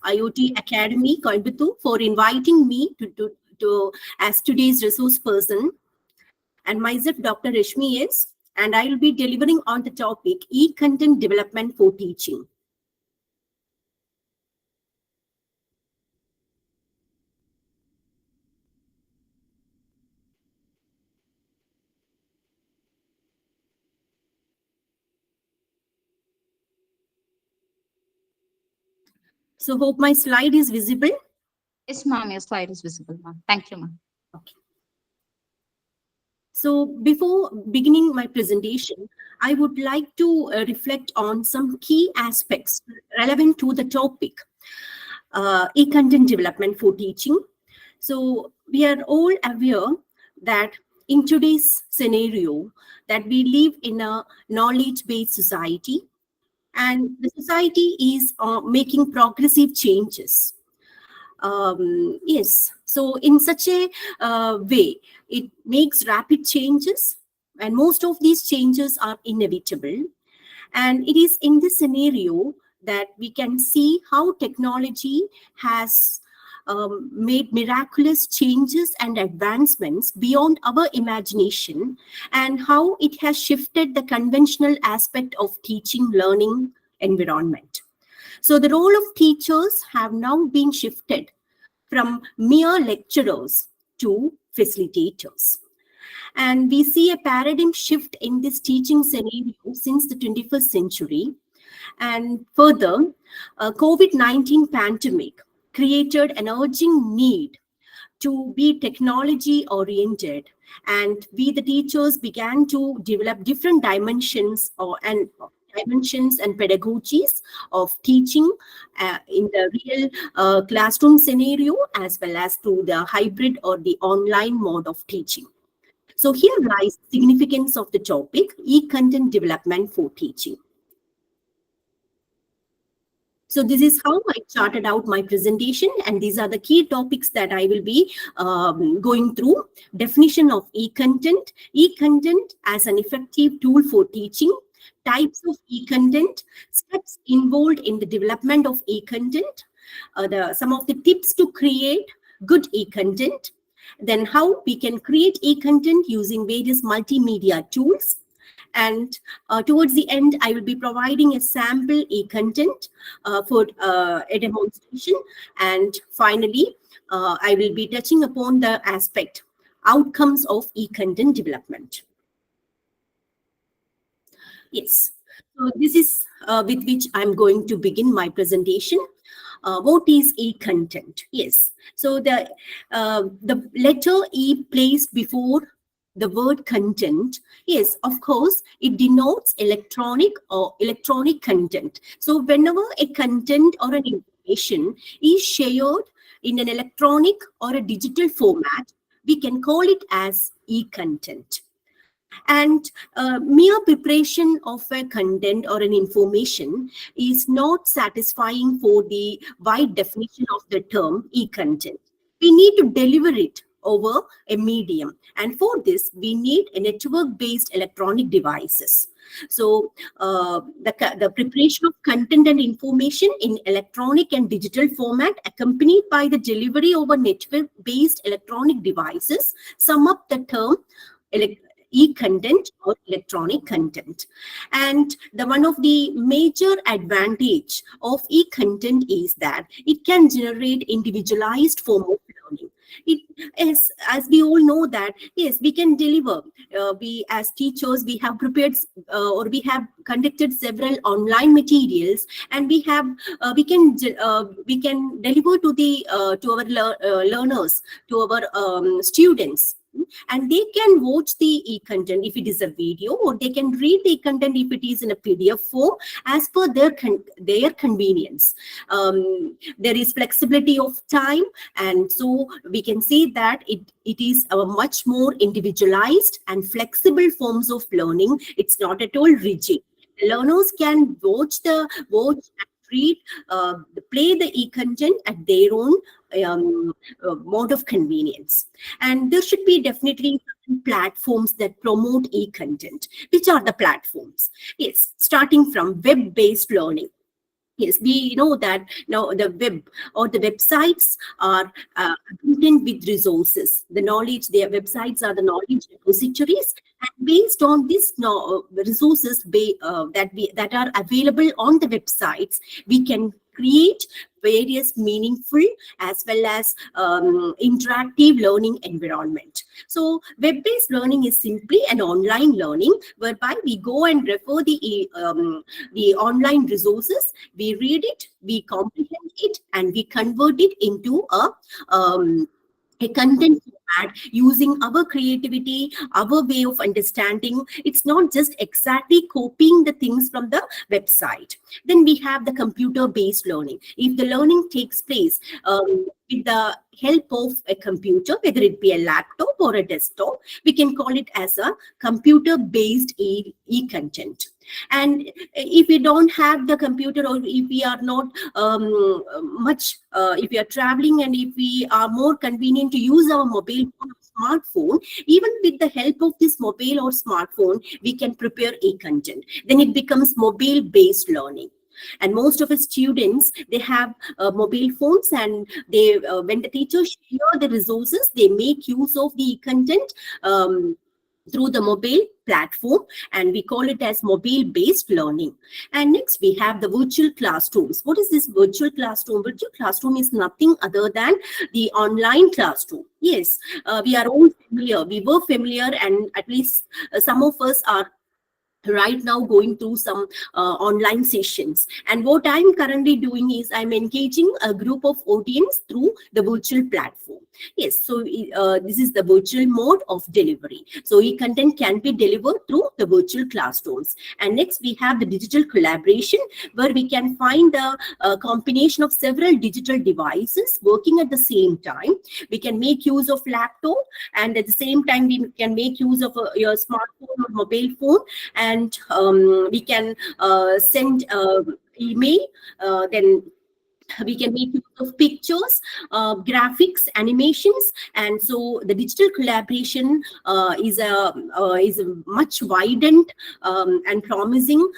IoT Academy, Coimbatore, for inviting me to as today's resource person. And myself, Dr. Rashmi is, and I will be delivering on the topic e-content development for teaching. So hope my slide is visible. Yes, ma'am, your slide is visible, ma'am. Thank you, ma'am. Okay. So before beginning my presentation, I would like to reflect on some key aspects relevant to the topic, e-content development for teaching. So we are all aware that in today's scenario that we live in a knowledge-based society, and the society is making progressive changes. Yes, so in such a way, it makes rapid changes, and most of these changes are inevitable. And it is in this scenario that we can see how technology has made miraculous changes and advancements beyond our imagination, and how it has shifted the conventional aspect of teaching learning environment. So the role of teachers have now been shifted from mere lecturers to facilitators. And we see a paradigm shift in this teaching scenario since the 21st century. And further, COVID-19 pandemic created an urgent need to be technology oriented, and we the teachers began to develop different dimensions and pedagogies of teaching in the real classroom scenario, as well as to the hybrid or the online mode of teaching. So here lies the significance of the topic, e-content development for teaching. So this is how I charted out my presentation, and these are the key topics that I will be going through. Definition of e-content, e-content as an effective tool for teaching, types of e-content, steps involved in the development of e-content, some of the tips to create good e-content, then how we can create e-content using various multimedia tools. And towards the end, I will be providing a sample e-content for a demonstration. And finally, I will be touching upon the aspect, outcomes of e-content development. Yes, so this is with which I'm going to begin my presentation. What is e-content? Yes, so the letter E placed before the word content, yes, of course, it denotes electronic or electronic content. So whenever a content or an information is shared in an electronic or a digital format, we can call it as e-content. And mere preparation of a content or an information is not satisfying for the wide definition of the term e-content. We need to deliver it over a medium, and for this we need a network-based electronic devices. So the preparation of content and information in electronic and digital format accompanied by the delivery over network-based electronic devices sum up the term e-content or electronic content. And one of the major advantage of e-content is that it can generate individualized form of learning. It is, as we all know that, yes, we can deliver. We as teachers, we have prepared or we have conducted several online materials, and we can deliver to the to our learners, to our students. And they can watch the e-content if it is a video, or they can read the content if it is in a PDF form as per their convenience. There is flexibility of time, and so we can say that it is a much more individualized and flexible forms of learning. It's not at all rigid. Learners can watch and read, play the e-content at their own mode of convenience. And there should be definitely platforms that promote e-content. Which are the platforms? Yes, starting from web-based learning. Yes, we know that now the web or the websites are content with resources. The knowledge, their websites are the knowledge repositories, and based on these resources that are available on the websites, we can create various meaningful as well as interactive learning environment. So web-based learning is simply an online learning whereby we go and refer the online resources, we read it, we comprehend it, and we convert it into a content format using our creativity, our way of understanding. It's not just exactly copying the things from the website. Then we have the computer-based learning. If the learning takes place with the help of a computer, whether it be a laptop or a desktop, we can call it as a computer-based e-content. And if we don't have the computer, or if we are not if we are traveling, and if we are more convenient to use our mobile phone or smartphone, even with the help of this mobile or smartphone, we can prepare e-content. Then it becomes mobile-based learning. And most of the students, they have mobile phones, and they when the teachers share the resources, they make use of the content through the mobile platform, and we call it as mobile-based learning. And next, we have the virtual classrooms. What is this virtual classroom? Virtual classroom is nothing other than the online classroom. Yes, we are all familiar. We were familiar, and at least some of us are right now going through some online sessions. And what I'm currently doing is I'm engaging a group of audience through the virtual platform. Yes, so this is the virtual mode of delivery. So e-content can be delivered through the virtual classrooms. And next, we have the digital collaboration, where we can find the combination of several digital devices working at the same time. We can make use of laptop, and at the same time we can make use of your smartphone or mobile phone, and we can send email. Then we can make use of pictures, graphics, animations. And so the digital collaboration is a much widened and promising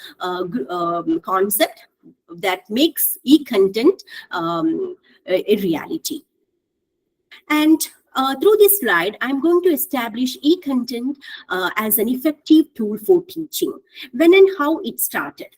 concept that makes e-content a reality. And through this slide, I'm going to establish e-content as an effective tool for teaching. When and how it started.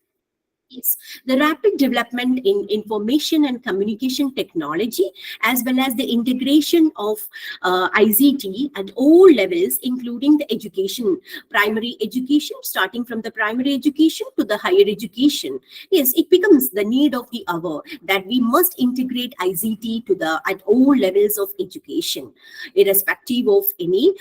Yes, the rapid development in information and communication technology, as well as the integration of ICT at all levels, including the education, primary education, starting from the primary education to the higher education. Yes, it becomes the need of the hour that we must integrate ICT at all levels of education, irrespective of any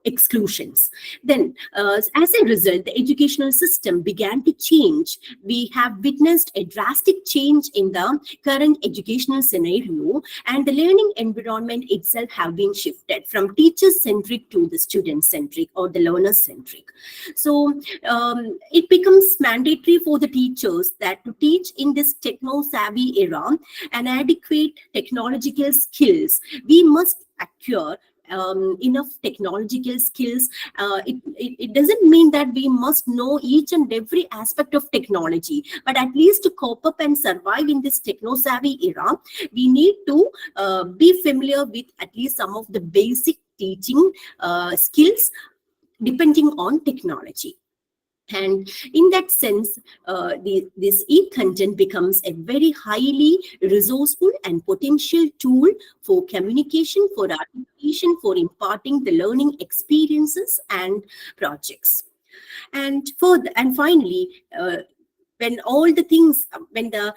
exclusions. Then, as a result, the educational system began to change. We have witnessed a drastic change in the current educational scenario, and the learning environment itself have been shifted from teacher-centric to the student-centric or the learner-centric. So it becomes mandatory for the teachers that to teach in this techno-savvy era and adequate technological skills. We must acquire enough technological skills. It doesn't mean that we must know each and every aspect of technology, but at least to cope up and survive in this techno-savvy era, we need to be familiar with at least some of the basic teaching skills depending on technology. And in that sense, this e-content becomes a very highly resourceful and potential tool for communication, for articulation, for imparting the learning experiences and projects. And finally, when all the things, when the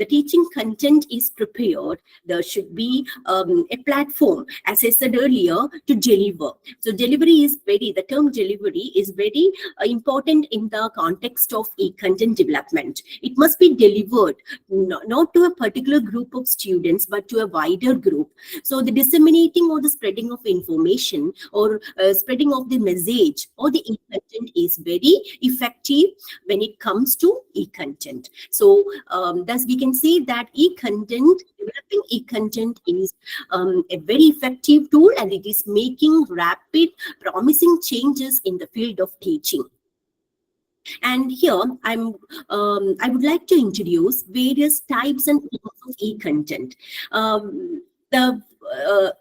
teaching content is prepared, there should be a platform, as I said earlier, to deliver. So the term delivery is very important in the context of e-content development. It must be delivered not to a particular group of students, but to a wider group. So the disseminating or the spreading of information, or spreading of the message or the e-content is very effective when it comes to e-content. So thus we can say that developing e-content is a very effective tool, and it is making rapid, promising changes in the field of teaching. And here I would like to introduce various types and forms of e-content. The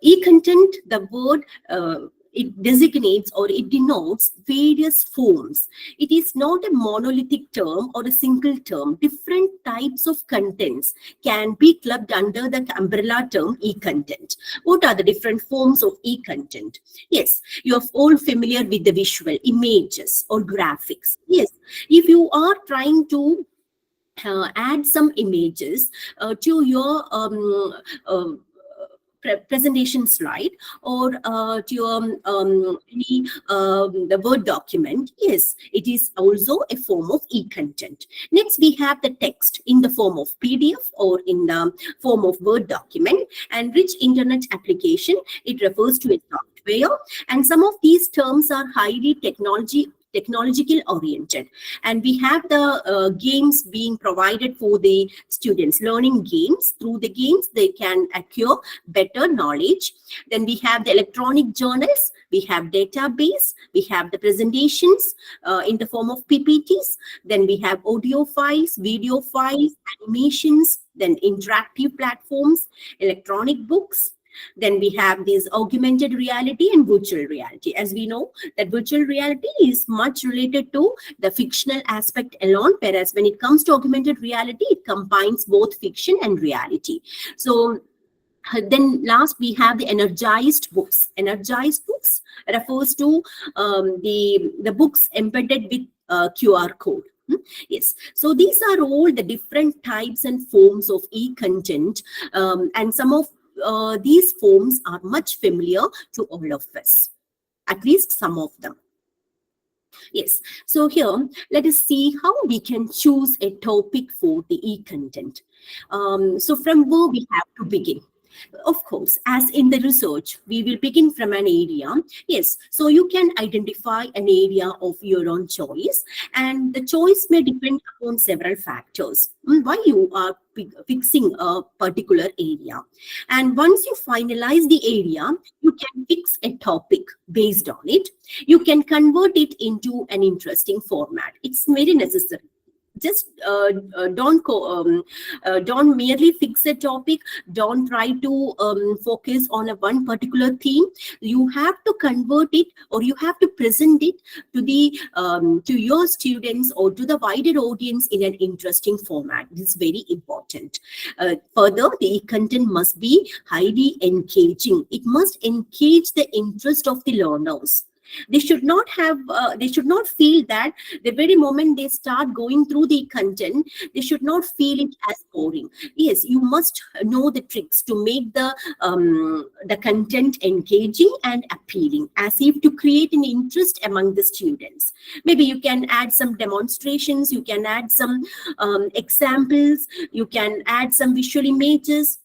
e-content, the word it designates or it denotes various forms. It is not a monolithic term or a single term. Different types of contents can be clubbed under the umbrella term e-content. What are the different forms of e-content? Yes, you're all familiar with the visual images or graphics. Yes, if you are trying to add some images to your presentation slide, or to your any the Word document, yes, it is also a form of e-content. Next, we have the text in the form of PDF or in the form of Word document. And rich internet application, it refers to a software. And some of these terms are highly technological oriented. And we have the games being provided for the students, learning games. Through the games they can acquire better knowledge. Then we have the electronic journals, we have database, we have the presentations in the form of PPTs. Then we have audio files, video files, animations, then interactive platforms, electronic books. Then we have these augmented reality and virtual reality. As we know that virtual reality is much related to the fictional aspect alone, whereas when it comes to augmented reality, it combines both fiction and reality. So then last we have the energized books. Energized books refers to the books embedded with QR code. Yes, so these are all the different types and forms of e-content, and some of these forms are much familiar to all of us, at least some of them. Yes, so here let us see how we can choose a topic for the e-content. So from where we have to begin? Of course, as in the research, we will begin from an area. Yes, so you can identify an area of your own choice, and the choice may depend upon several factors. Why you are fixing a particular area. And once you finalize the area, you can fix a topic based on it. You can convert it into an interesting format. It's very necessary. Just don't merely fix a topic. Don't try to focus on a one particular theme. You have to convert it, or you have to present it to the to your students or to the wider audience in an interesting format. This is very important. Further, the content must be highly engaging. It must engage the interest of the learners. They should not feel that the very moment they start going through the content, they should not feel it as boring. Yes, you must know the tricks to make the content engaging and appealing, as if to create an interest among the students. Maybe you can add some demonstrations, you can add some examples, you can add some visual images.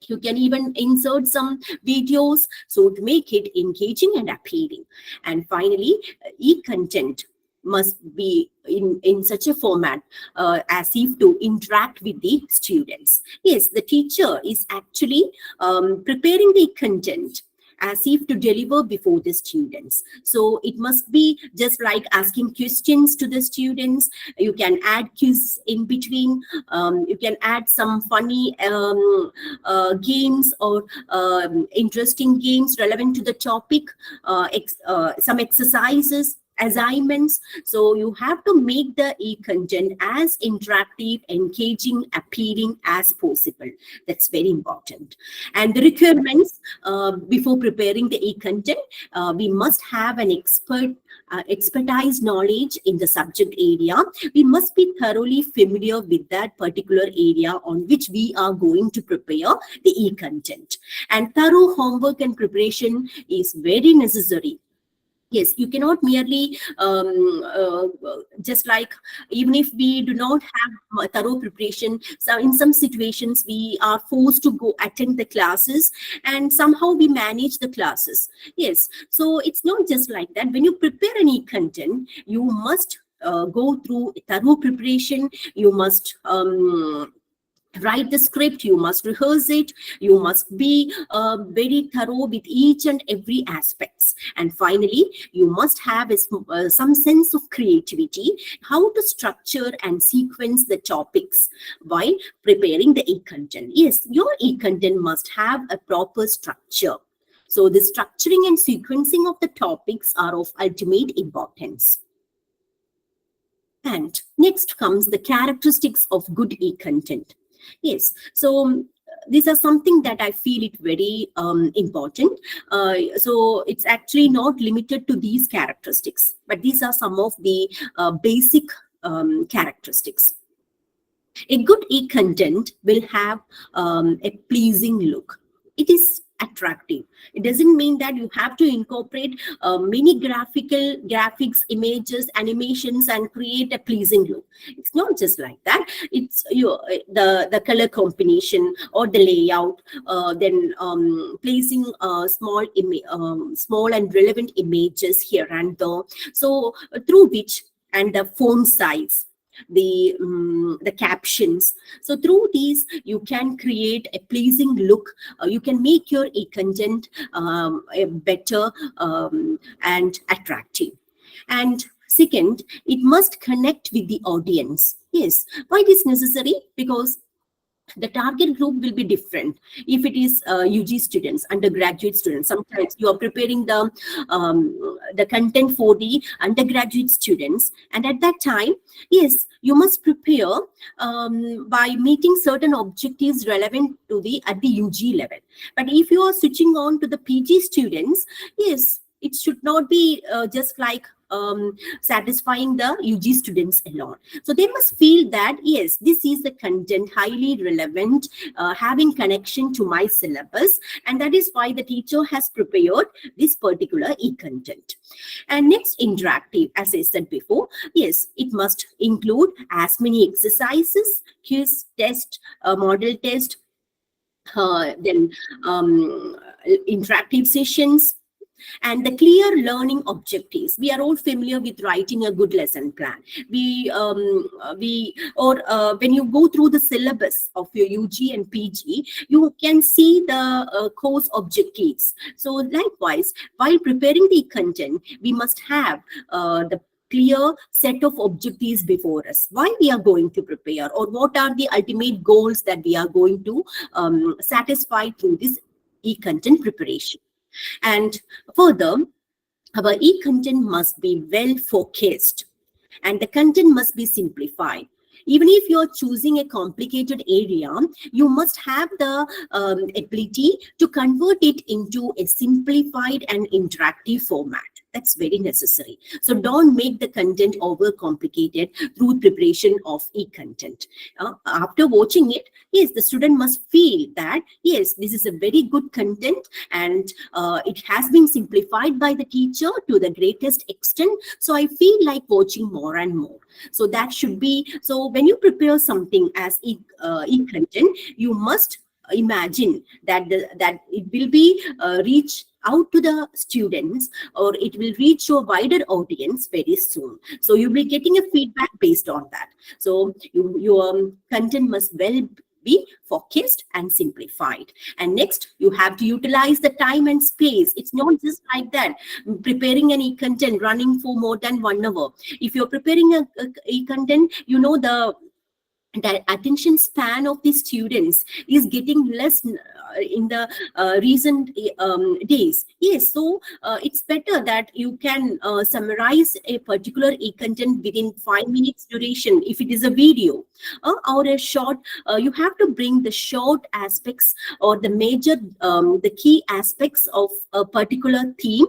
You can even insert some videos, so to make it engaging and appealing. And finally, e-content must be in such a format as if to interact with the students. Yes, the teacher is actually preparing the content as if to deliver before the students. So it must be just like asking questions to the students. You can add quiz in between. You can add some funny games or interesting games relevant to the topic, some exercises, assignments. So you have to make the e-content as interactive, engaging, appealing as possible. That's very important. And the requirements before preparing the e-content, we must have an expertise knowledge in the subject area. We must be thoroughly familiar with that particular area on which we are going to prepare the e-content. And thorough homework and preparation is very necessary. Yes, you cannot merely just like, even if we do not have thorough preparation, so in some situations we are forced to go attend the classes, and somehow we manage the classes. Yes, so it's not just like that. When you prepare any content, you must go through thorough preparation. You must write the script, you must rehearse it, you must be very thorough with each and every aspects. And finally, you must have some sense of creativity, how to structure and sequence the topics while preparing the e-content. Yes, your e-content must have a proper structure. So the structuring and sequencing of the topics are of ultimate importance. And next comes the characteristics of good e-content. Yes, so these are something that I feel it very important. So it's actually not limited to these characteristics, but these are some of the basic characteristics. A good e-content will have a pleasing look. It is attractive. It doesn't mean that you have to incorporate many graphics, images, animations, and create a pleasing look. It's not just like that. It's the color combination or the layout, then placing small and relevant images here and there. So through which, and the font size, the captions. So through these, you can create a pleasing look. You can make your e-content better and attractive. And second, it must connect with the audience. Yes, why it is necessary? Because the target group will be different. If it is UG students, undergraduate students, sometimes you are preparing the content for the undergraduate students, and at that time, yes, you must prepare by meeting certain objectives relevant to at the UG level. But if you are switching on to the PG students, yes, it should not be just like satisfying the UG students alone. So they must feel that, yes, this is the content highly relevant, having connection to my syllabus, and that is why the teacher has prepared this particular e-content. And next, interactive, as I said before, yes, it must include as many exercises, quiz, test, model test, then interactive sessions, and the clear learning objectives. We are all familiar with writing a good lesson plan. When you go through the syllabus of your UG and PG, you can see the course objectives. So likewise, while preparing the content, we must have the clear set of objectives before us, why we are going to prepare, or what are the ultimate goals that we are going to satisfy through this e-content preparation. And further, our e-content must be well focused, and the content must be simplified. Even if you're choosing a complicated area, you must have the ability to convert it into a simplified and interactive format. That's very necessary. So don't make the content overcomplicated through preparation of e-content. After watching it, yes, the student must feel that, yes, this is a very good content, and it has been simplified by the teacher to the greatest extent. So I feel like watching more and more. So that should be, so when you prepare something as e-content, you must imagine that that it will be reach out to the students, or it will reach your wider audience very soon. So you'll be getting a feedback based on that. So your content must well be focused and simplified. And next, you have to utilize the time and space. It's not just like that, preparing an e-content running for more than 1 hour. If you're preparing a e-content, you know the attention span of the students is getting less in the recent days. Yes, so it's better that you can summarize a particular e-content within 5 minutes duration if it is a video, or a short. You have to bring the short aspects or the major, the key aspects of a particular theme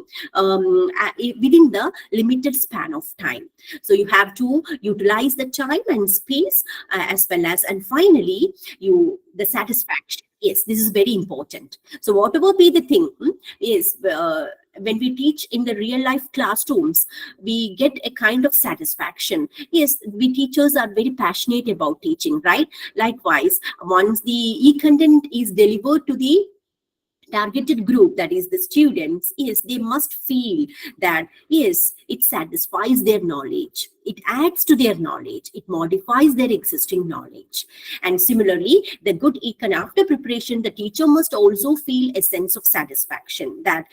within the limited span of time. So you have to utilize the time and space as well as, and finally, the satisfaction. Yes, this is very important. So whatever be the thing, is when we teach in the real life classrooms, we get a kind of satisfaction. Yes, we teachers are very passionate about teaching, right? Likewise, once the e-content is delivered to the targeted group, that is the students, yes, they must feel that yes, it satisfies their knowledge, it adds to their knowledge, it modifies their existing knowledge. And similarly, the good econ, after preparation, the teacher must also feel a sense of satisfaction that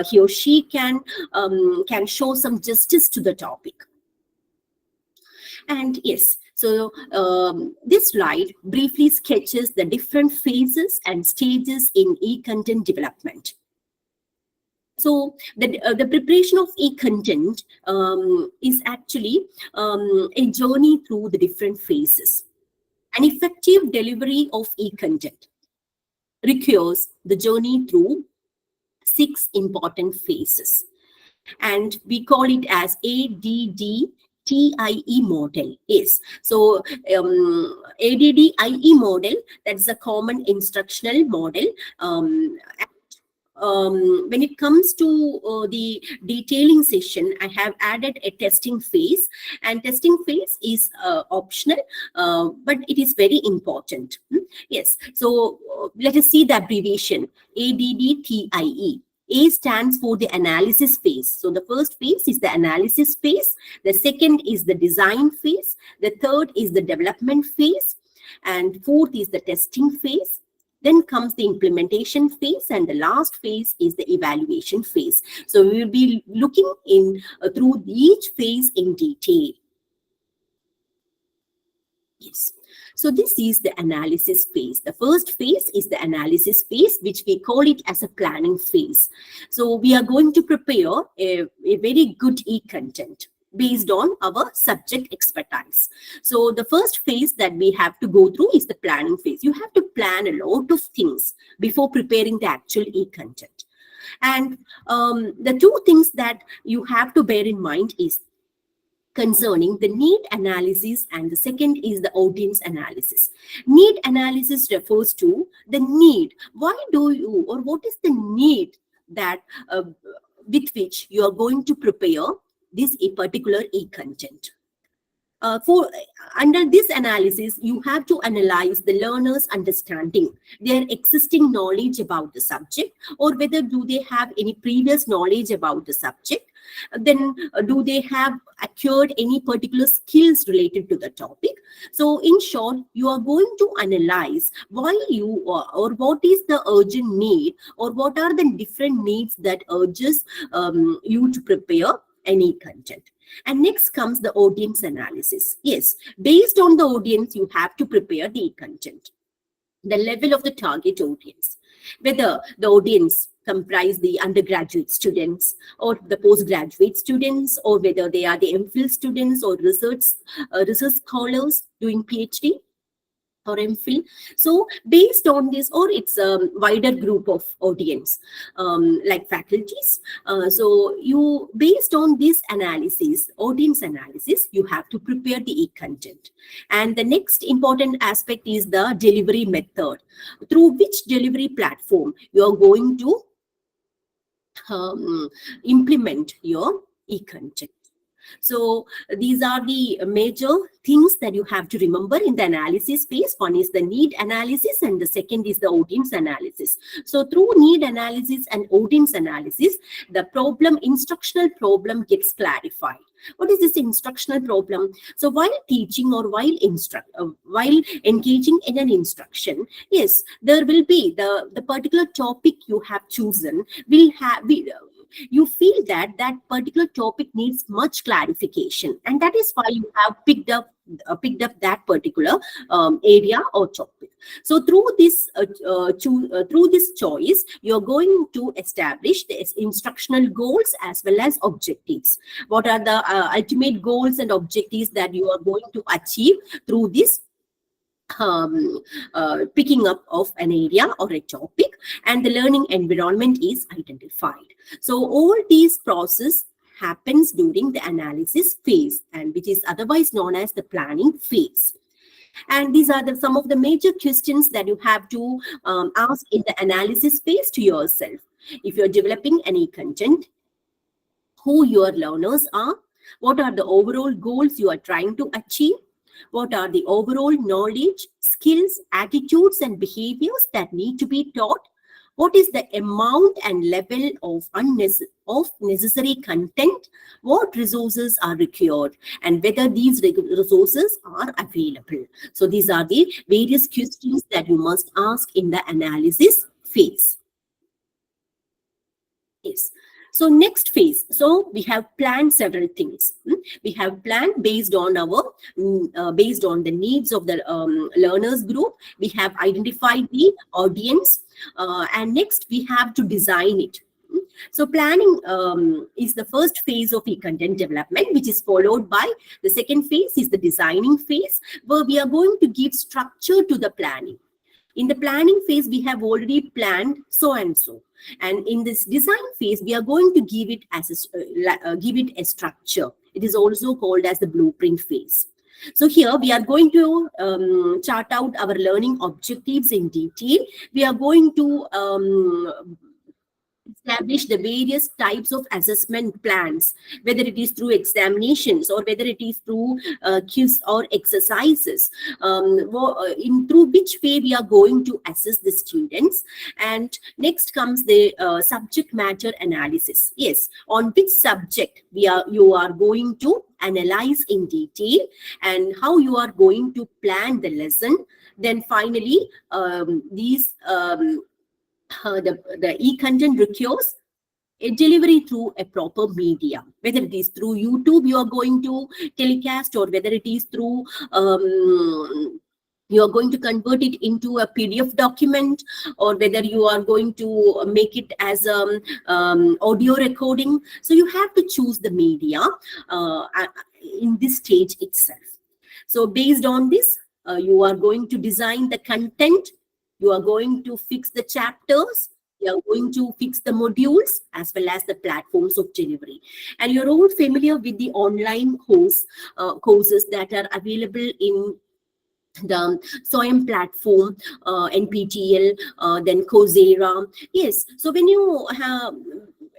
he or she can show some justice to the topic. And yes, so this slide briefly sketches the different phases and stages in e-content development. So the preparation of e-content is actually a journey through the different phases. An effective delivery of e-content requires the journey through 6 important phases. And we call it as ADDTIE model. Yes. So ADDIE model, that's a common instructional model. When it comes to the detailing session, I have added a testing phase, and testing phase is optional, but it is very important. Yes. So let us see the abbreviation ADDTIE. A stands for the analysis phase. So the first phase is the analysis phase. The second is the design phase. The third is the development phase. And fourth is the testing phase. Then comes the implementation phase, and the last phase is the evaluation phase. So we will be looking through each phase in detail. Yes. So this is the analysis phase. The first phase is the analysis phase, which we call it as a planning phase. So we are going to prepare a very good e-content based on our subject expertise. So the first phase that we have to go through is the planning phase. You have to plan a lot of things before preparing the actual e-content. And the two things that you have to bear in mind is concerning the need analysis, and the second is the audience analysis. Need analysis refers to the need. Why do you, or what is the need that with which you are going to prepare this particular e-content? Under this analysis, you have to analyze the learner's understanding, their existing knowledge about the subject, or whether do they have any previous knowledge about the subject. Then do they have acquired any particular skills related to the topic. So in short, you are going to analyze why you or what is the urgent need, or what are the different needs that urges you to prepare any content. And next comes the audience analysis. Yes, based on the audience, you have to prepare the content. The level of the target audience, whether the audience comprise the undergraduate students or the postgraduate students, or whether they are the MPhil students or research scholars doing PhD or MPhil. So based on this, or it's a wider group of audience like faculties. So you, based on this analysis, audience analysis, you have to prepare the e-content. And the next important aspect is the delivery method, through which delivery platform you are going to implement your e-content. So these are the major things that you have to remember in the analysis phase. One is the need analysis, and the second is the audience analysis. So through need analysis and audience analysis, the instructional problem gets clarified. What is this instructional problem? So while teaching or while engaging in an instruction, yes, there will be the particular topic you have chosen you feel that that particular topic needs much clarification, and that is why you have picked up that particular area or topic. So through this choice, you're going to establish the instructional goals as well as objectives. What are the ultimate goals and objectives that you are going to achieve through this picking up of an area or a topic, and the learning environment is identified. So all these process happens during the analysis phase, and which is otherwise known as the planning phase. And these are some of the major questions that you have to ask in the analysis phase to yourself. If you're developing any content, who your learners are, what are the overall goals you are trying to achieve, what are the overall knowledge, skills, attitudes, and behaviors that need to be taught? What is the amount and level of necessary content, what resources are required, and whether these resources are available. So these are the various questions that you must ask in the analysis phase. Yes. So next phase. So we have planned several things. We have planned based on based on the needs of the learners group. We have identified the audience, and next we have to design it. So planning is the first phase of e-content development, which is followed by the second phase is the designing phase, where we are going to give structure to the planning. In the planning phase, we have already planned so and so. And in this design phase, we are going to give it give it a structure. It is also called as the blueprint phase. So here we are going to chart out our learning objectives in detail. We are going to establish the various types of assessment plans, whether it is through examinations or whether it is through quiz or exercises, through which way we are going to assess the students. And next comes the subject matter analysis. Yes, on which subject you are going to analyze in detail and how you are going to plan the lesson. Then finally, the e-content requires a delivery through a proper media, whether it is through YouTube you are going to telecast, or whether it is through you are going to convert it into a PDF document, or whether you are going to make it as audio recording. So you have to choose the media in this stage itself. So based on this, you are going to design the content. You are going to fix the chapters. You are going to fix the modules as well as the platforms of delivery. And you're all familiar with the online courses that are available in the SOIM platform, NPTEL, then Coursera. Yes, so when you have,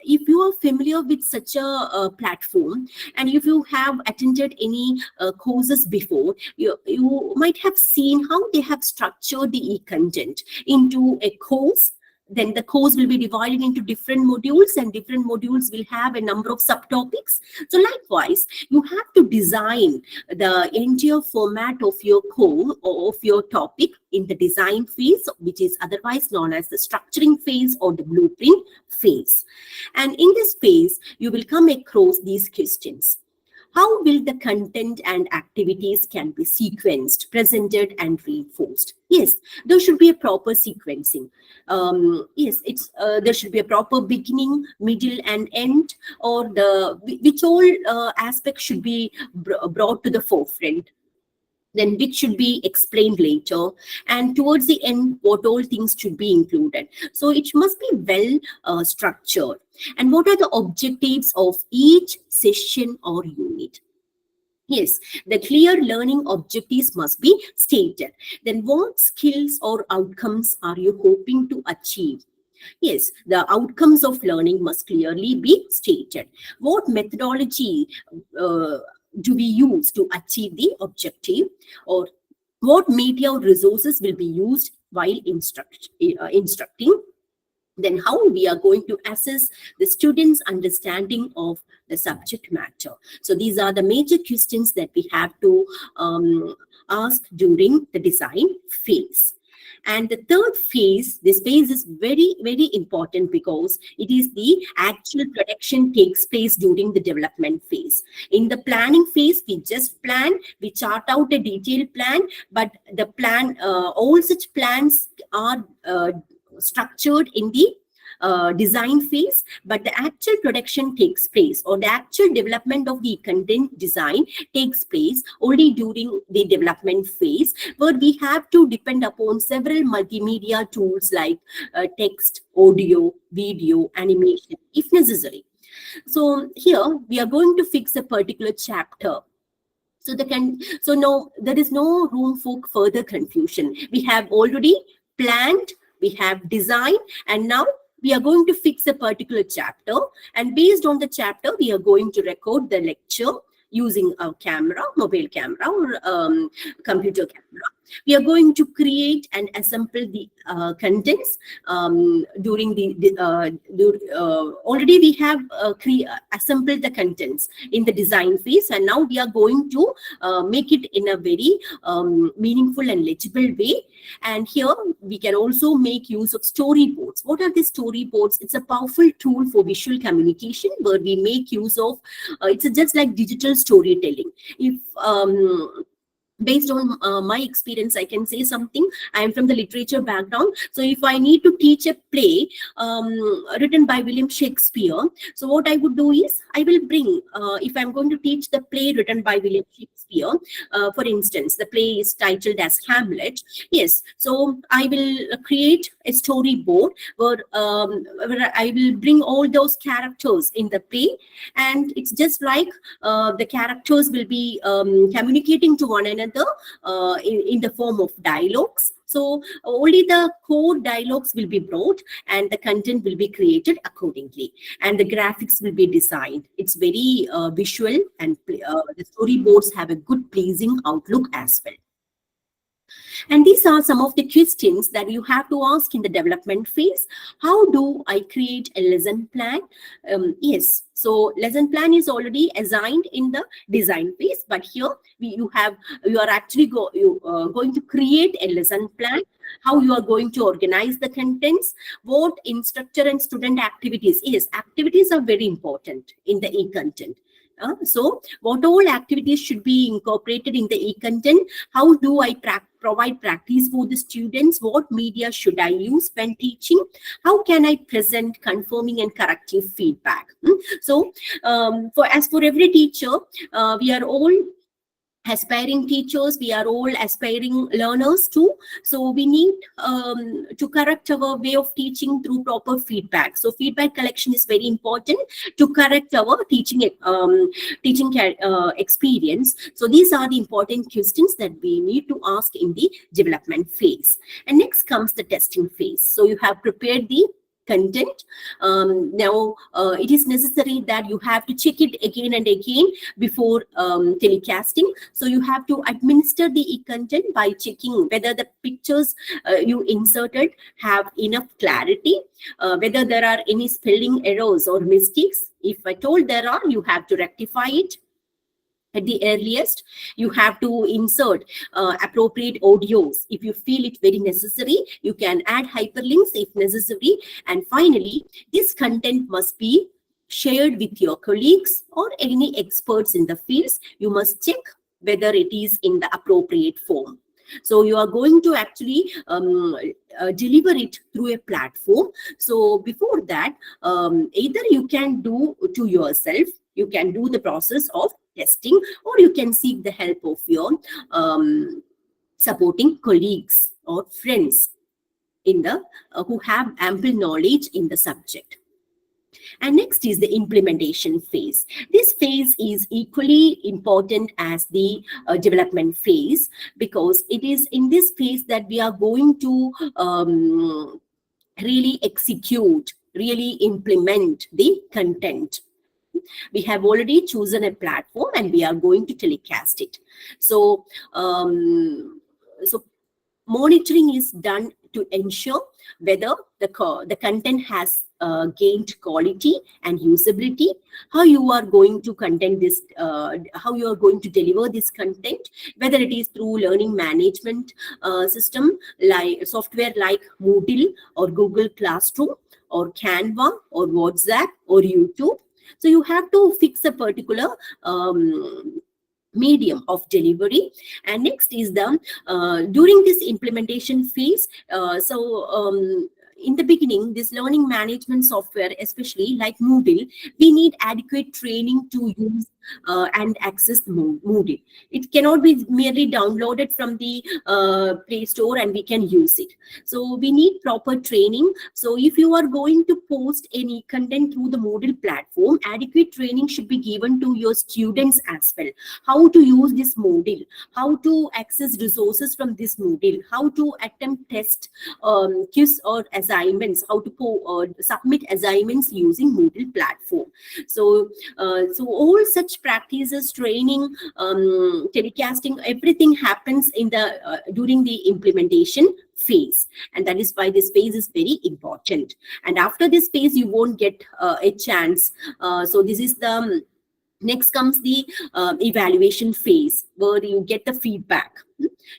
if you are familiar with such a platform, and if you have attended any courses before, you might have seen how they have structured the e-content into a course. Then the course will be divided into different modules, and different modules will have a number of subtopics. So likewise, you have to design the entire format of your course or of your topic in the design phase, which is otherwise known as the structuring phase or the blueprint phase. And in this phase, you will come across these questions. How will the content and activities can be sequenced, presented, and reinforced? Yes, there should be a proper sequencing. Yes, there should be a proper beginning, middle, and end, or which all aspects should be brought to the forefront. Then which should be explained later, and towards the end, what all things should be included. So it must be well structured. And what are the objectives of each session or unit? Yes, the clear learning objectives must be stated. Then what skills or outcomes are you hoping to achieve? Yes, the outcomes of learning must clearly be stated. What methodology do we use to achieve the objective, or what media or resources will be used while instructing? Then how we are going to assess the students' understanding of the subject matter. So these are the major questions that we have to ask during the design phase. And the third phase, this phase is very, very important because it is the actual production takes place during the development phase. In the planning phase, we just plan, we chart out a detailed plan, but the plan, all such plans are structured in the design phase, but the actual production takes place, or the actual development of the content design takes place only during the development phase, where we have to depend upon several multimedia tools like text, audio, video, animation, if necessary. So here we are going to fix a particular chapter. So no, there is no room for further confusion. We have already planned, we have designed, and now we are going to fix a particular chapter, and based on the chapter, we are going to record the lecture using a camera, mobile camera, or computer camera. We are going to create and assemble the contents during already we have assembled the contents in the design phase, and now we are going to make it in a very meaningful and legible way. And here we can also make use of storyboards. What are the storyboards? It's a powerful tool for visual communication where we make use of it's just like digital storytelling. If based on my experience, I can say something. I am from the literature background, so if I need to teach a play written by William Shakespeare, so what I would do is I will bring if I'm going to teach the play written by William Shakespeare, for instance, the play is titled as Hamlet. Yes, so I will create a storyboard where I will bring all those characters in the play, and it's just like the characters will be communicating to one another in the form of dialogues. So only the core dialogues will be brought and the content will be created accordingly, and the graphics will be designed. It's very visual, and the storyboards have a good pleasing outlook as well. And these are some of the questions that you have to ask in the development phase. How do I create a lesson plan? Yes, so lesson plan is already assigned in the design phase, but here you are actually going to create a lesson plan. How you are going to organize the contents, what instructor and student activities. Yes, activities are very important in the e-content. So what all activities should be incorporated in the e-content? How do I provide practice for the students? What media should I use when teaching? How can I present confirming and corrective feedback? So as for every teacher, we are all aspiring teachers, we are all aspiring learners too. So we need to correct our way of teaching through proper feedback. So feedback collection is very important to correct our teaching experience. So these are the important questions that we need to ask in the development phase. And next comes the testing phase. So you have prepared the content. Now it is necessary that you have to check it again and again before telecasting. So you have to administer the e-content by checking whether the pictures you inserted have enough clarity, whether there are any spelling errors or mistakes. If at all there are, you have to rectify it at the earliest. You have to insert appropriate audios. If you feel it very necessary, you can add hyperlinks if necessary. And finally, this content must be shared with your colleagues or any experts in the fields. You must check whether it is in the appropriate form. So you are going to actually deliver it through a platform. So before that, either you can do to yourself, you can do the process of testing, or you can seek the help of your supporting colleagues or friends in the who have ample knowledge in the subject. And next is the implementation phase. This phase is equally important as the development phase, because it is in this phase that we are going to really execute, really implement the content. We have already chosen a platform and we are going to telecast it. So, monitoring is done to ensure whether the content has gained quality and usability, how you are going to content this, how you are going to deliver this content, whether it is through learning management system like software like Moodle or Google Classroom or Canva or WhatsApp or YouTube. So you have to fix a particular medium of delivery. And next is the during this implementation phase, in the beginning, this learning management software, especially like Moodle, we need adequate training to use and access Moodle. It cannot be merely downloaded from the Play Store and we can use it. So we need proper training. So if you are going to post any content through the Moodle platform, adequate training should be given to your students as well. How to use this Moodle, how to access resources from this Moodle, how to attempt test quiz or assignments, how to submit assignments using Moodle platform. So all such research practices, training, telecasting, everything happens in the during the implementation phase, and that is why this phase is very important. And after this phase, you won't get a chance. So this is the next comes the evaluation phase, where you get the feedback.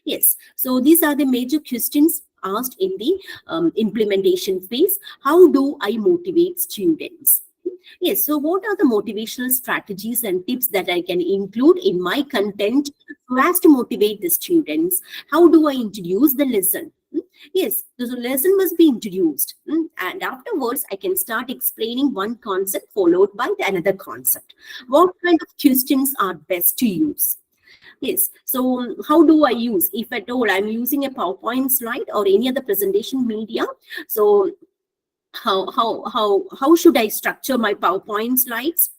Yes, so these are the major questions asked in the implementation phase. How do I motivate students? Yes, so what are the motivational strategies and tips that I can include in my content so as to motivate the students? How do I introduce the lesson? Yes, the lesson must be introduced, and afterwards I can start explaining one concept followed by another concept. What kind of questions are best to use? Yes, so how do I use, if at all I'm using a PowerPoint slide or any other presentation media? So how should I structure my PowerPoint slides?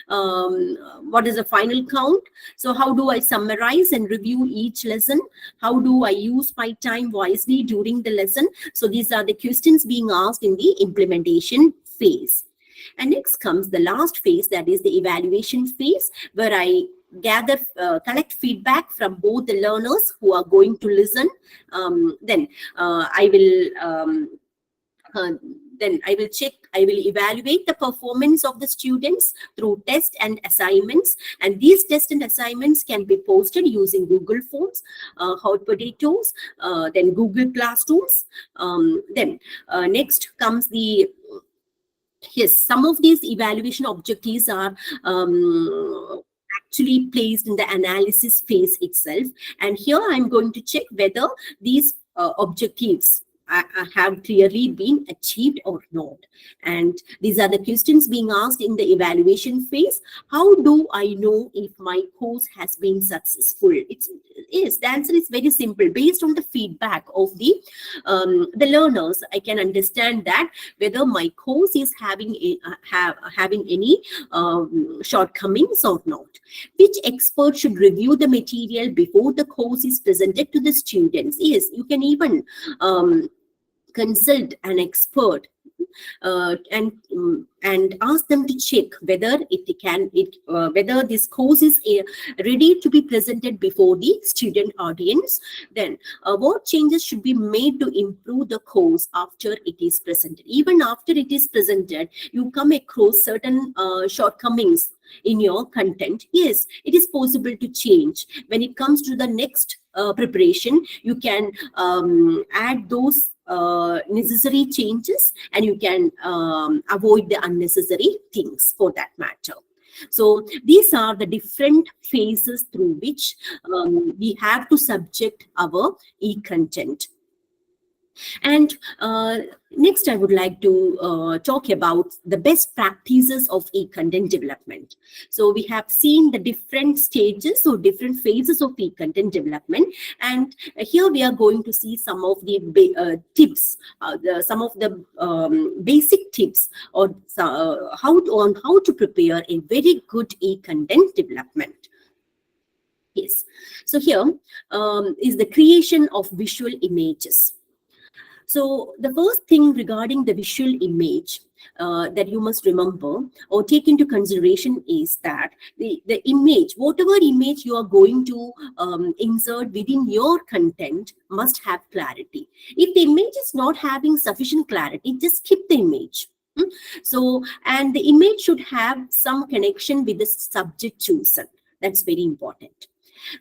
What is the final count? So how do I summarize and review each lesson? How do I use my time wisely during the lesson? So these are the questions being asked in the implementation phase. And next comes the last phase, that is the evaluation phase, where I gather, collect feedback from both the learners who are going to listen. Then I will check, I will evaluate the performance of the students through tests and assignments. And these tests and assignments can be posted using Google Forms, Hot Potatoes, then Google Classrooms. Next comes the yes, some of these evaluation objectives are actually placed in the analysis phase itself. And here I'm going to check whether these objectives have clearly been achieved or not. And these are the questions being asked in the evaluation phase. How do I know if my course has been successful? The answer is very simple. Based on the feedback of the learners, I can understand that whether my course is having any shortcomings or not. Which expert should review the material before the course is presented to the students? Yes, you can even consult an expert and ask them to check whether whether this course is ready to be presented before the student audience. Then what changes should be made to improve the course after it is presented? Even after it is presented, you come across certain shortcomings in your content. Yes, it is possible to change. When it comes to the next preparation, you can add those necessary changes, and you can avoid the unnecessary things for that matter. So these are the different phases through which we have to subject our e-content. And next, I would like to talk about the best practices of e-content development. So we have seen the different stages or different phases of e-content development. And here we are going to see some of the tips, some of the basic tips on how to prepare a very good e-content development. Yes. So here is the creation of visual images. So the first thing regarding the visual image that you must remember or take into consideration is that the image, whatever image you are going to insert within your content, must have clarity. If the image is not having sufficient clarity, just skip the image. So, and the image should have some connection with the subject chosen. That's very important.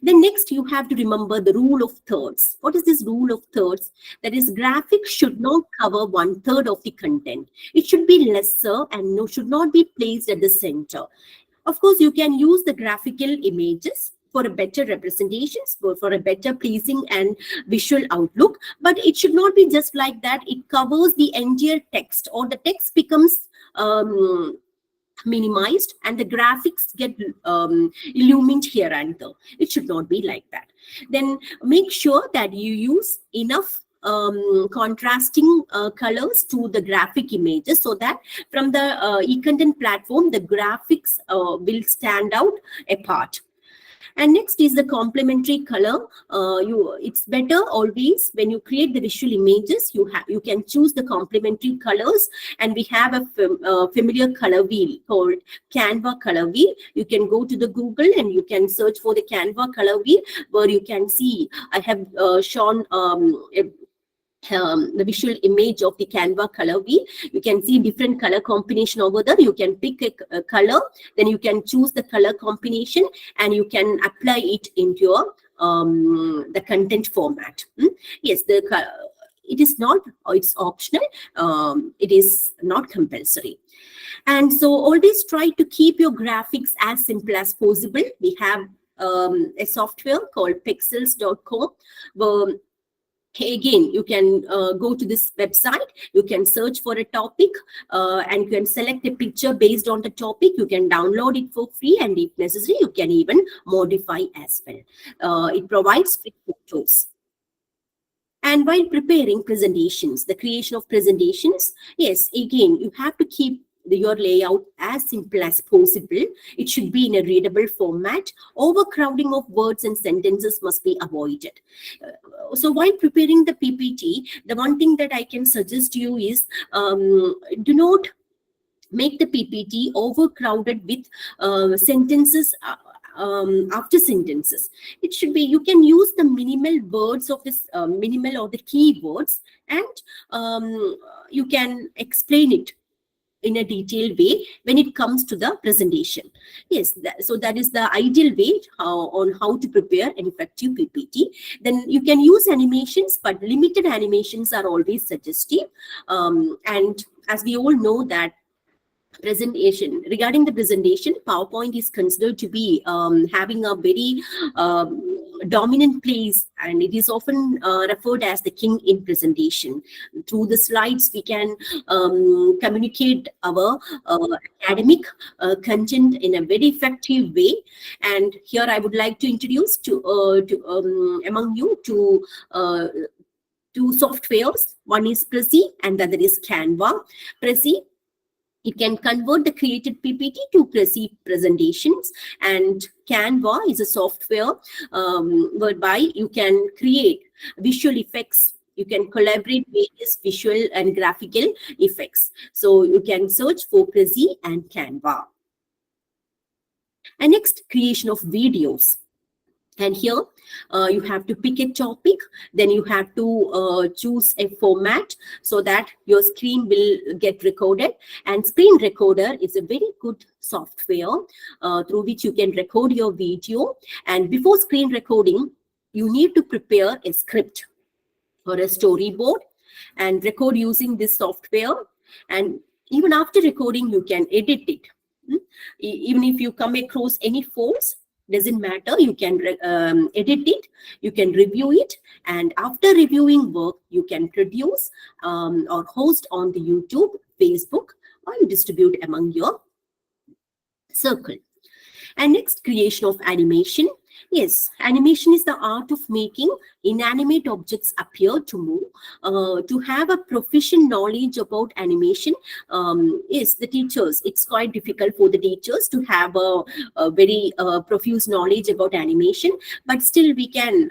Then next, you have to remember the rule of thirds. What is this rule of thirds? That is, graphics should not cover 1/3 of the content. It should be lesser and should not be placed at the center. Of course, you can use the graphical images for a better representations, for a better pleasing and visual outlook. But it should not be just like that. It covers the entire text, or the text becomes minimized and the graphics get illumined here and there. It should not be like that. Then make sure that you use enough contrasting colors to the graphic images, so that from the e-content platform, the graphics will stand out apart. And next is the complementary color. It's better always when you create the visual images, you can choose the complementary colors, and we have a familiar color wheel called Canva color wheel. You can go to the Google and you can search for the Canva color wheel, where you can see I have shown the visual image of the Canva color wheel. You can see different color combination over there. You can pick a color, then you can choose the color combination, and you can apply it into your the content format. Yes, it is not, it's optional. It is not compulsory. And so always try to keep your graphics as simple as possible. We have a software called pixels.com, where again, you can go to this website, you can search for a topic, and you can select a picture based on the topic. You can download it for free, and if necessary, you can even modify as well. It provides free photos. And while preparing presentations, the creation of presentations, yes, again, you have to keep your layout as simple as possible. It should be in a readable format. Overcrowding of words and sentences must be avoided. So while preparing the PPT, the one thing that I can suggest you is do not make the PPT overcrowded with sentences after sentences. It should be, you can use the minimal words of this minimal or the keywords, and you can explain it in a detailed way when it comes to the presentation. Yes, so that is the ideal way on how to prepare an effective PPT. Then you can use animations, but limited animations are always suggested. And as we all know that regarding the presentation, PowerPoint is considered to be having a very dominant place, and it is often referred as the king in presentation. Through the slides, we can communicate our academic content in a very effective way. And here I would like to introduce among you two softwares. One is Prezi and the other is Canva. Prezi, it can convert the created PPT to presentations, and Canva is a software whereby you can create visual effects. You can collaborate various visual and graphical effects. So you can search for Prezi and Canva. And next, creation of videos. And here you have to pick a topic, then you have to choose a format so that your screen will get recorded. And screen recorder is a very good software through which you can record your video. And before screen recording, you need to prepare a script or a storyboard and record using this software. And even after recording, you can edit it. Even if you come across any faults, doesn't matter, you can edit it, you can review it, and after reviewing work, you can produce or host on the YouTube, Facebook, or you distribute among your circle. And next, creation of animation. Yes, animation is the art of making inanimate objects appear to move. To have a proficient knowledge about animation, yes, the teachers, it's quite difficult for the teachers to have a very profuse knowledge about animation, but still we can,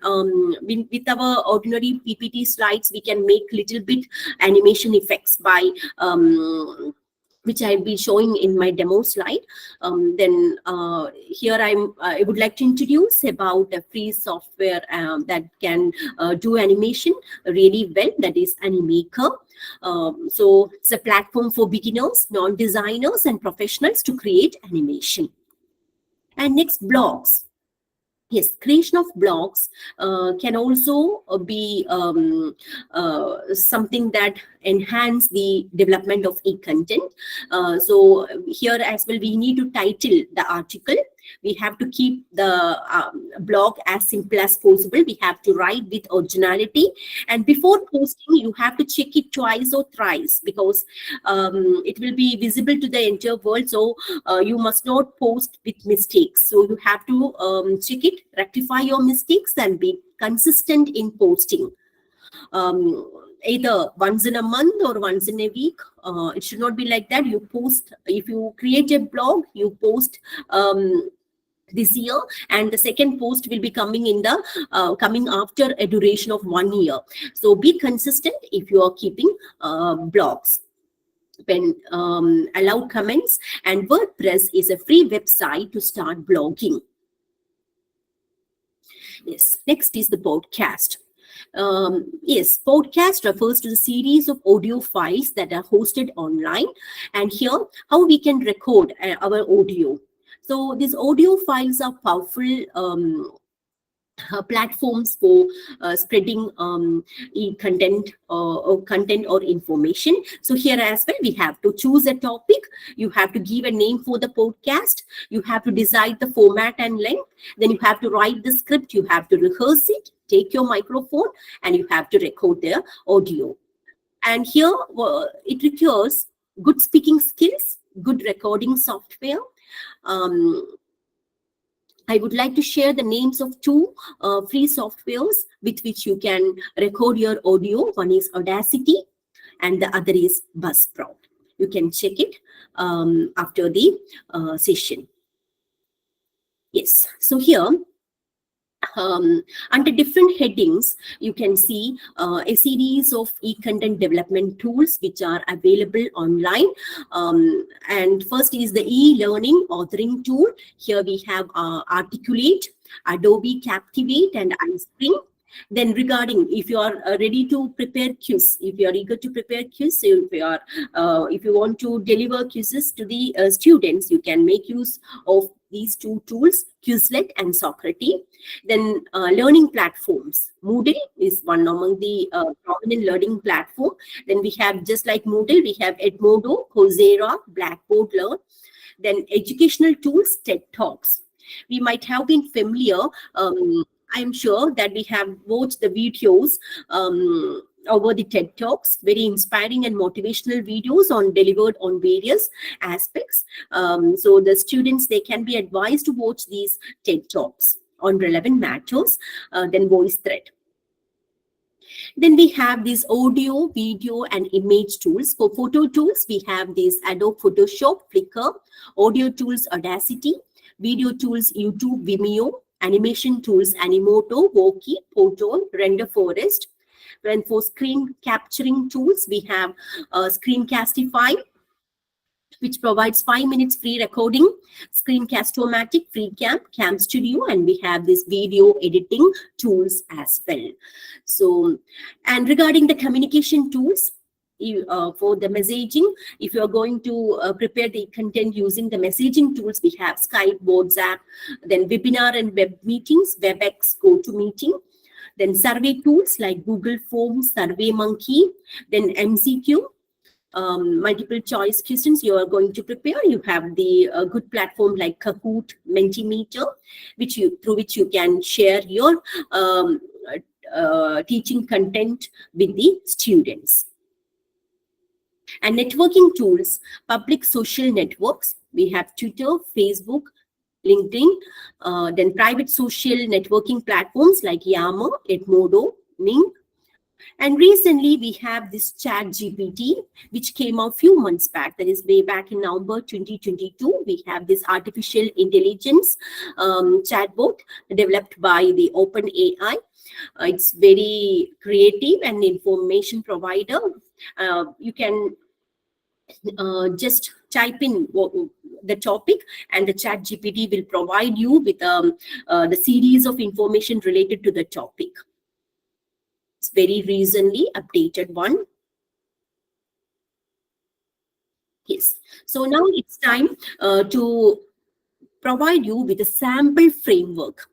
with our ordinary PPT slides, we can make little bit animation effects by which I'll be showing in my demo slide. Then here I would like to introduce about a free software that can do animation really well, that is Animaker. So it's a platform for beginners, non-designers, and professionals to create animation. And next, blogs. Yes, creation of blogs can also be something that enhance the development of e-content. So here as well, we need to title the article. We have to keep the blog as simple as possible. We have to write with originality. And before posting, you have to check it twice or thrice, because it will be visible to the entire world. So you must not post with mistakes. So you have to check it, rectify your mistakes, and be consistent in posting. Either once in a month or once in a week. It should not be like that. You post, if you create a blog, you post this year, and the second post will be coming in the coming after a duration of 1 year. So be consistent if you are keeping blogs. When allow comments, and WordPress is a free website to start blogging. Yes, next is the podcast. Yes, podcast refers to the series of audio files that are hosted online, and here how we can record our audio. So these audio files are powerful platforms for spreading content or information. So here as well, we have to choose a topic. You have to give a name for the podcast. You have to decide the format and length. Then you have to write the script. You have to rehearse it. Take your microphone, and you have to record the audio. And here it requires good speaking skills, good recording software. I would like to share the names of two free softwares with which you can record your audio. One is Audacity and the other is Buzzsprout. You can check it after the session. Yes, so here under different headings, you can see a series of e-content development tools which are available online. And first is the e-learning authoring tool. Here we have Articulate, Adobe Captivate, and iSpring. Then regarding if you are ready to prepare quiz, if you are eager to prepare quiz, if you want to deliver quizzes to the students, you can make use of these two tools, Quizlet and Socrates. Then learning platforms. Moodle is one among the prominent learning platform. Then we have, just like Moodle, we have Edmodo, Coursera, Blackboard Learn. Then educational tools, TED Talks. We might have been familiar. I'm sure that we have watched the videos over the TED Talks, very inspiring and motivational videos delivered on various aspects. So the students, they can be advised to watch these TED Talks on relevant matters. Then VoiceThread. Then we have these audio, video, and image tools. For photo tools, we have these Adobe Photoshop, Flickr, audio tools, Audacity, video tools, YouTube, Vimeo, animation tools, Animoto, Woki, Photon, Render Forest. Then for screen capturing tools, we have Screencastify, which provides 5 minutes free recording, Screencast-O-Matic, FreeCam, Cam Studio, and we have this video editing tools as well. So, and regarding the communication tools, for the messaging, if you are going to prepare the content using the messaging tools, we have Skype, WhatsApp, then webinar and web meetings, WebEx, GoToMeeting, then survey tools like Google Forms, SurveyMonkey, then MCQ, multiple choice questions you are going to prepare. You have the good platform like Kahoot, Mentimeter, through which you can share your teaching content with the students. And networking tools, public social networks. We have Twitter, Facebook, LinkedIn, then private social networking platforms like Yammer, Edmodo, Ning. And recently we have this ChatGPT, which came out a few months back, that is way back in November 2022. We have this artificial intelligence chatbot developed by the OpenAI. It's very creative and information provider. You can just type in the topic, and the ChatGPT will provide you with the series of information related to the topic. It's very recently updated one. Yes. So now it's time to provide you with a sample framework.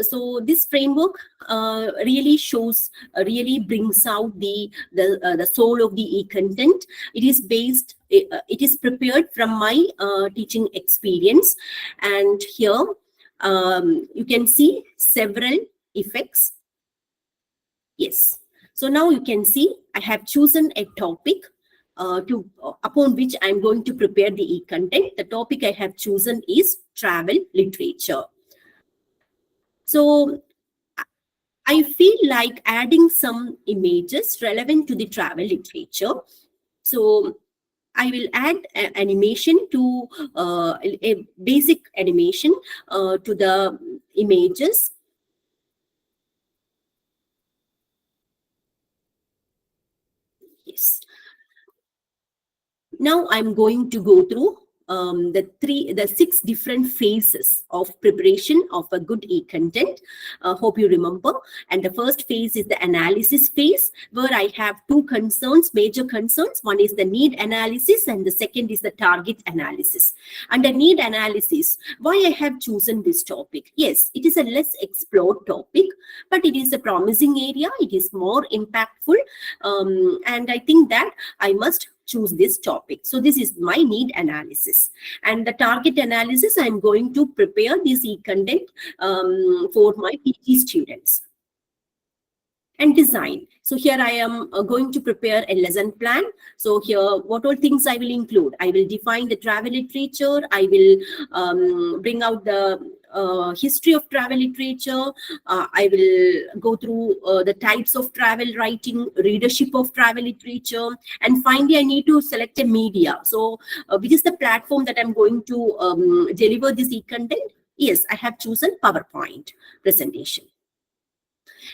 So this framework really shows, really brings out the soul of the e-content. It is prepared from my teaching experience, and here you can see several effects. Yes. So now you can see I have chosen a topic upon which I'm going to prepare the e-content. The topic I have chosen is travel literature. So I feel like adding some images relevant to the travel literature. So I will add animation to a basic animation to the images. Yes. Now I'm going to go through the 6 different phases of preparation of a good e-content. Hope you remember. And the first phase is the analysis phase, where I have 2 concerns, major concerns. One is the need analysis, and the second is the target analysis. Under need analysis, why I have chosen this topic? Yes, it is a less explored topic, but it is a promising area. It is more impactful, and I think that I must choose this topic. So this is my need analysis. And the target analysis, I'm going to prepare this e-content for my PG students. And design. So here I am going to prepare a lesson plan. So here, what all things I will include? I will define the travel literature. I will bring out the history of travel literature. I will go through the types of travel writing, readership of travel literature, and finally I need to select a media. So which is the platform that I'm going to deliver this e-content? Yes, I have chosen PowerPoint presentation.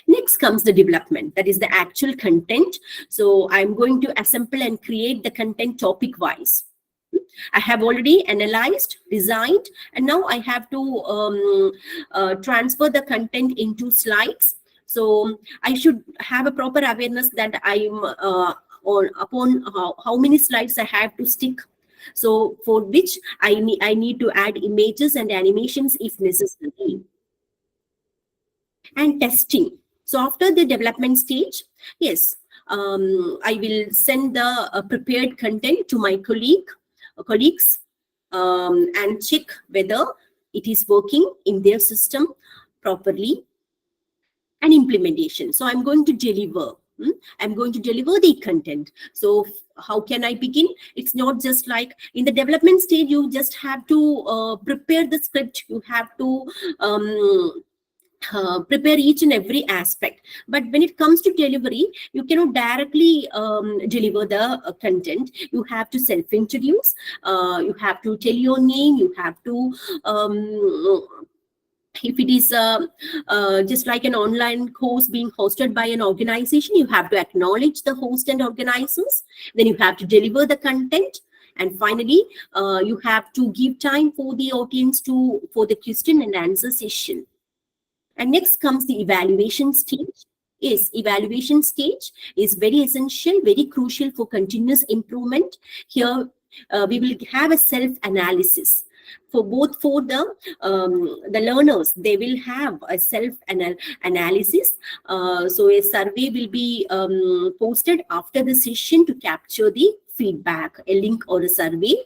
Next comes the development, that is the actual content. So I'm going to assemble and create the content topic wise. I have already analyzed, designed, and now I have to transfer the content into slides. So I should have a proper awareness that I'm upon how many slides I have to stick. So for which I need to add images and animations if necessary. And testing. So after the development stage, yes, I will send the prepared content to my colleagues and check whether it is working in their system properly. And implementation. So I'm going to deliver. I'm going to deliver the content. So how can I begin? It's not just like in the development stage, you just have to prepare the script. You have to prepare each and every aspect. But when it comes to delivery, you cannot directly deliver the content. You have to self-introduce. You have to tell your name. You have to if it is just like an online course being hosted by an organization, you have to acknowledge the host and organizers. Then you have to deliver the content. And finally, you have to give time for the audience for the question and answer session. And next comes the evaluation stage. Yes, evaluation stage is very essential, very crucial for continuous improvement. Here, we will have a self-analysis. For the learners, they will have a self-analysis. So a survey will be posted after the session to capture the feedback, a link or a survey.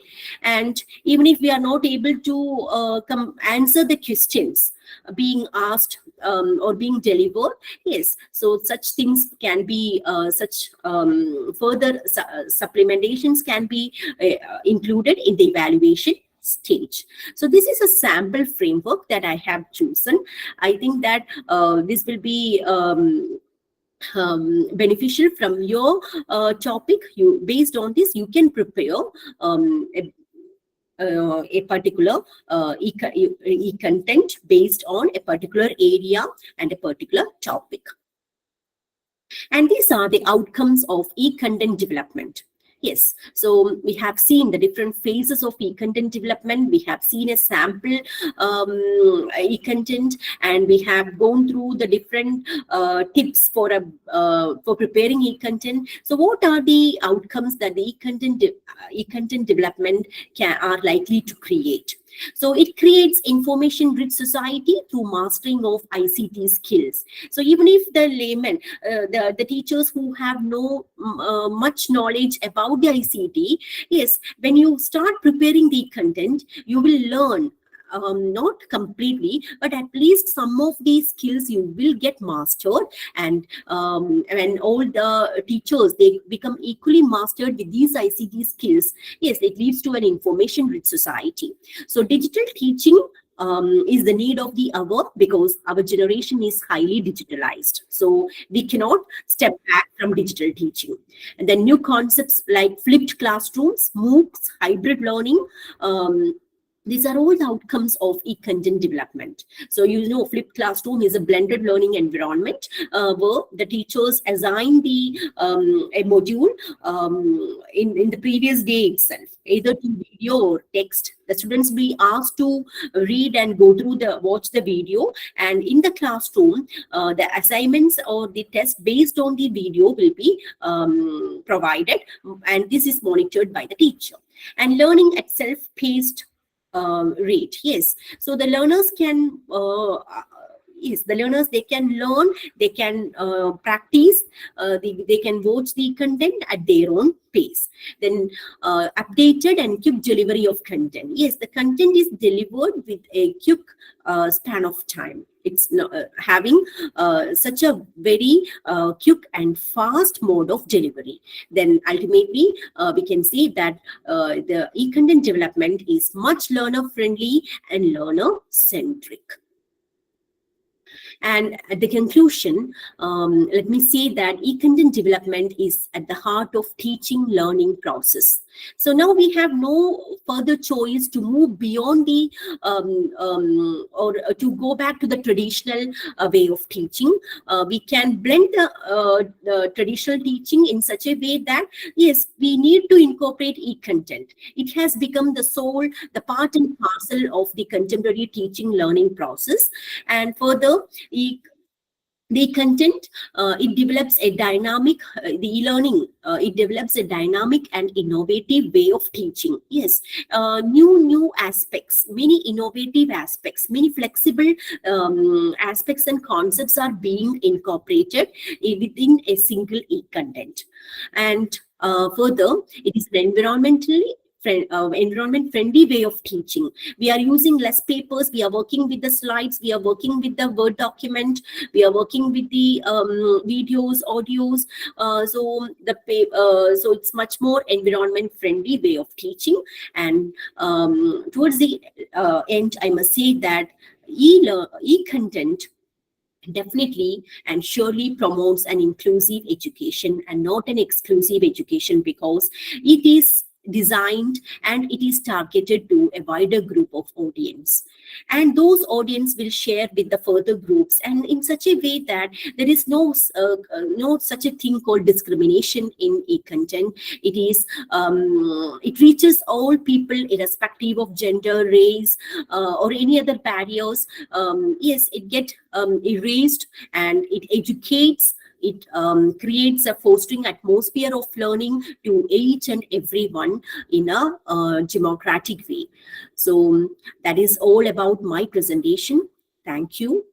And even if we are not able to answer the questions being asked or being delivered, yes, so such things can be such further supplementations can be included in the evaluation stage. So this is a sample framework that I have chosen. I think that this will be beneficial from your topic. You based on this, you can prepare a particular e-content based on a particular area and a particular topic. And these are the outcomes of e-content development. Yes, so we have seen the different phases of e-content development. We have seen a sample e-content, and we have gone through the different tips for preparing e-content. So what are the outcomes that the e-content development are likely to create? So it creates information-rich society through mastering of ICT skills. So even if the laymen, the teachers who have no much knowledge about the ICT, yes, when you start preparing the content, you will learn. Not completely, but at least some of these skills you will get mastered, and all the teachers, they become equally mastered with these ICT skills. Yes, it leads to an information-rich society. So digital teaching is the need of the hour, because our generation is highly digitalized. So we cannot step back from digital teaching. And then new concepts like flipped classrooms, MOOCs, hybrid learning, these are all the outcomes of e-content development. So, flipped classroom is a blended learning environment where the teachers assign a module in the previous day itself, either to video or text. The students be asked to read and watch the video, and in the classroom, the assignments or the test based on the video will be provided, and this is monitored by the teacher. And learning at self-paced rate. Yes, so the learners can they can learn, they can practice, they can watch the content at their own pace. Then updated and quick delivery of content. Yes, the content is delivered with a quick span of time. It's not, having such a very quick and fast mode of delivery. Then ultimately, we can see that the e-content development is much learner-friendly and learner-centric. And at the conclusion, let me say that e-content development is at the heart of teaching learning process. So now we have no further choice to move beyond the or to go back to the traditional way of teaching. We can blend the traditional teaching in such a way that, yes, we need to incorporate e-content. It has become the part and parcel of the contemporary teaching learning process. And further, the content, it develops a dynamic, the e-learning, it develops a dynamic and innovative way of teaching. Yes, new aspects, many innovative aspects, many flexible aspects and concepts are being incorporated within a single e-content. And further, it is environment friendly way of teaching. We are using less papers, we are working with the slides, we are working with the Word document, we are working with the videos, audios, so it's much more environment friendly way of teaching. And towards the end, I must say that e-content definitely and surely promotes an inclusive education and not an exclusive education, because it is designed and it is targeted to a wider group of audience, and those audience will share with the further groups, and in such a way that there is no such a thing called discrimination in e-content. It reaches all people irrespective of gender, race, or any other barriers. Yes, it get erased, and it educates. It creates a fostering atmosphere of learning to each and everyone in a democratic way. So that is all about my presentation. Thank you.